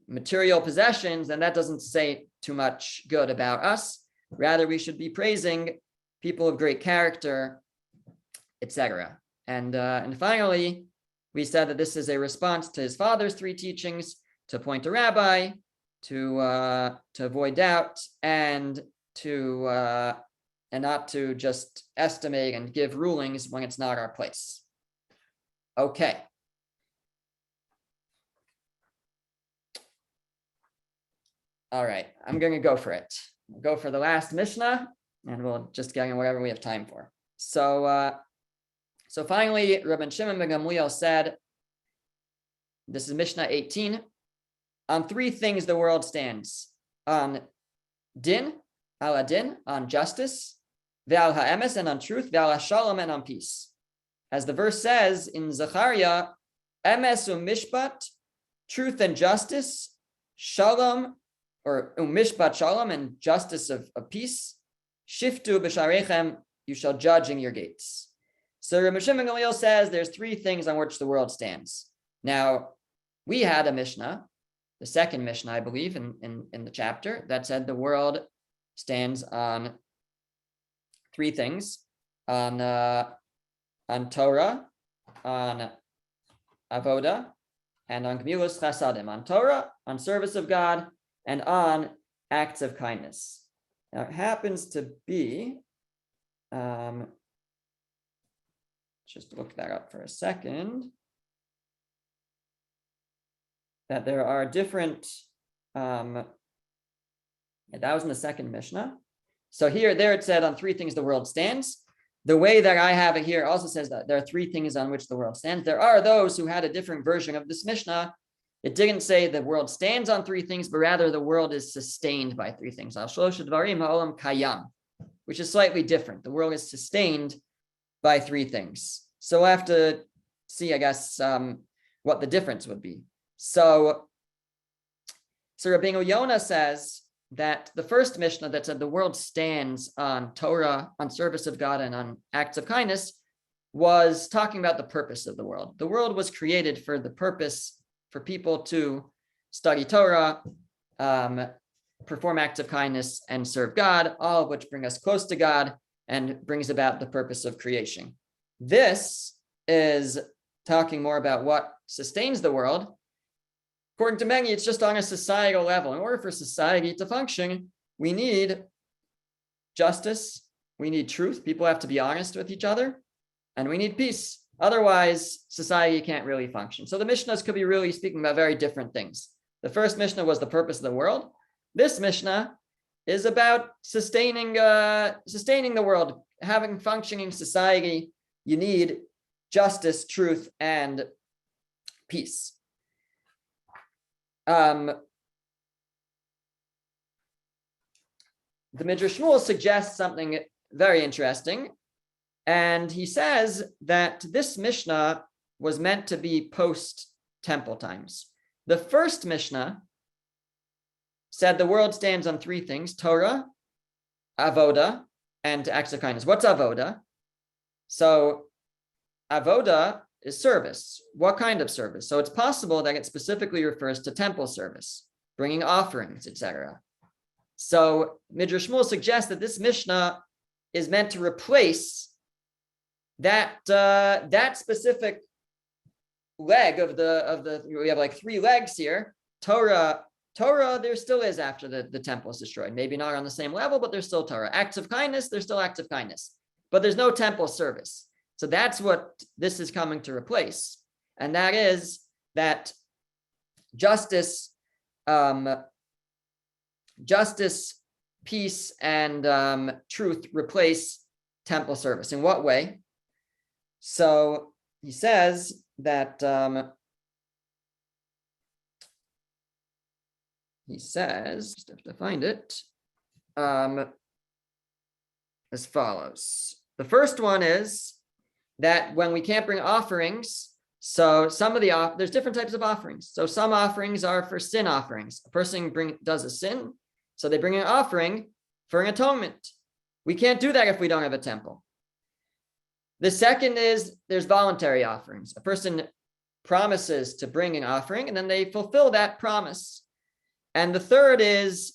material possessions, then that doesn't say too much good about us. Rather, we should be praising people of great character, etc. And finally, we said that this is a response to his father's 3 teachings: to appoint a rabbi, to avoid doubt, and not to just estimate and give rulings when it's not our place. Okay. All right, I'm going to go for it. We'll go for the last Mishnah, and we'll just get in whatever we have time for. So finally, Rabban Shimon ben Gamliel said, this is Mishnah 18, on 3 things the world stands: on din, al adin, on justice, ve'al ha'emes, and on truth, ve'al ha'shalom, and on peace. As the verse says in Zechariah, emes u'mishpat, truth and justice, shalom, or mishpat shalom, and justice of peace, shiftu b'sharechem, you shall judge in your gates. So Rabban Shimon ben Gamliel says there's 3 things on which the world stands. Now, we had a Mishnah, the second Mishnah, I believe, in the chapter, that said the world stands on 3 things. on Torah, on Avoda, and on Gemilas Chasadim, on Torah, on service of God, and on acts of kindness. Now it happens to be, just look that up for a second, that there are different, that was in the second Mishnah. So there it said on three things the world stands. The way that I have it here also says that there are three things on which the world stands. There are those who had a different version of this Mishnah. It didn't say the world stands on three things, but rather the world is sustained by three things. Al shlosh dvarim ha'olam kayam, which is slightly different. The world is sustained by three things. So we'll have to see, I guess, what the difference would be. So Rabbeinu Yonah says that the first Mishnah that said the world stands on Torah, on service of God, and on acts of kindness was talking about the purpose of the world. The world was created for the purpose for people to study Torah, perform acts of kindness, and serve God, all of which bring us close to God and brings about the purpose of creation. This is talking more about what sustains the world. According to many, it's just on a societal level. In order for society to function, we need justice, we need truth. People have to be honest with each other, and we need peace. Otherwise, society can't really function. So the Mishnahs could be really speaking about very different things. The first Mishnah was the purpose of the world. This Mishnah is about sustaining the world, having functioning society. You need justice, truth, and peace. The Midrash Shmuel suggests something very interesting, and he says that this Mishnah was meant to be post-temple times. The first Mishnah said the world stands on three things: Torah, Avoda, and acts of kindness. What's Avoda? So Avoda is service. What kind of service? So it's possible that it specifically refers to temple service, bringing offerings, etc. So Midrash Shmuel suggests that this Mishnah is meant to replace that specific leg of the. We have like three legs here. Torah there still is after the temple is destroyed. Maybe not on the same level, but there's still Torah. Acts of kindness, there's still acts of kindness, but there's no temple service. So that's what this is coming to replace. And that is that justice, peace, and truth replace temple service. In what way? So he says that, just have to find it, as follows. The first one is that when we can't bring offerings, so there's different types of offerings. So some offerings are for sin offerings. A person does a sin, so they bring an offering for an atonement. We can't do that if we don't have a temple. The second is there's voluntary offerings. A person promises to bring an offering, and then they fulfill that promise. And the third is,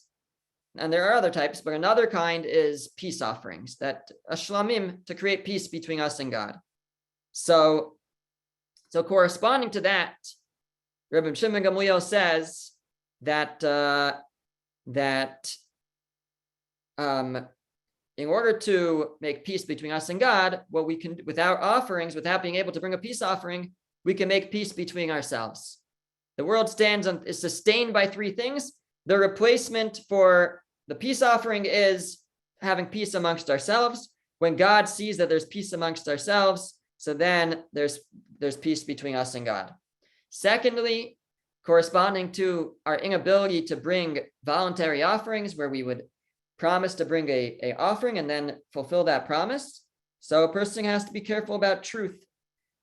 and there are other types, but another kind is peace offerings, that ashlamim, to create peace between us and God. So corresponding to that, Rabbi Shimon Gamliel says that in order to make peace between us and God, what we can, without offerings, without being able to bring a peace offering, we can make peace between ourselves. The world is sustained by three things. The replacement for the peace offering is having peace amongst ourselves. When God sees that there's peace amongst ourselves, so then there's peace between us and God. Secondly, corresponding to our inability to bring voluntary offerings, where we would promise to bring a offering and then fulfill that promise. So a person has to be careful about truth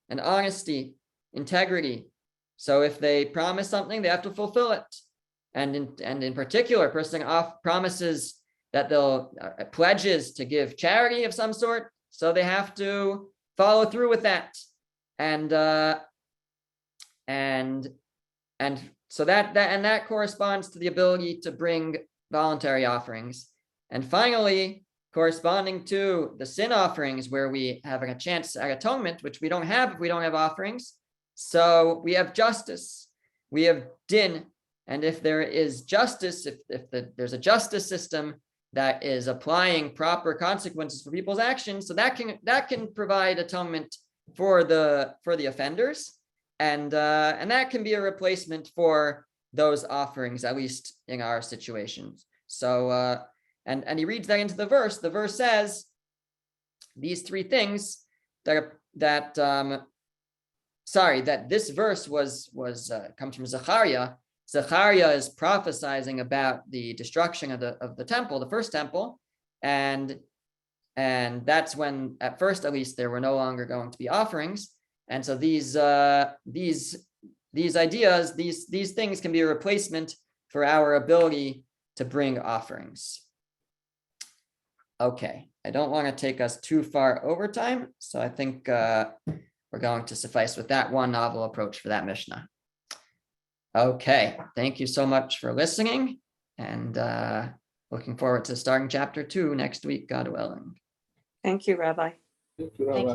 and honesty, integrity. So if they promise something, they have to fulfill it. And in particular, a person promises that they'll pledges to give charity of some sort, so they have to follow through with that. And so that corresponds to the ability to bring voluntary offerings. And finally, corresponding to the sin offerings, where we have a chance at atonement, which we don't have if we don't have offerings. So we have justice, we have din, and if there is justice, there's a justice system that is applying proper consequences for people's actions, so that can provide atonement for the offenders, and that can be a replacement for those offerings, at least in our situations. So and he reads that into the verse. The verse says these three things that this verse was comes from Zechariah. Zechariah is prophesying about the destruction of the temple, the first temple, and that's when, at first at least, there were no longer going to be offerings, and so these ideas, these things can be a replacement for our ability to bring offerings. Okay, I don't want to take us too far over time, so I think we're going to suffice with that one novel approach for that Mishnah. Okay, thank you so much for listening, and looking forward to starting chapter 2 next week, God willing. Thank you, Rabbi. Thank you, Rabbi. Thank you.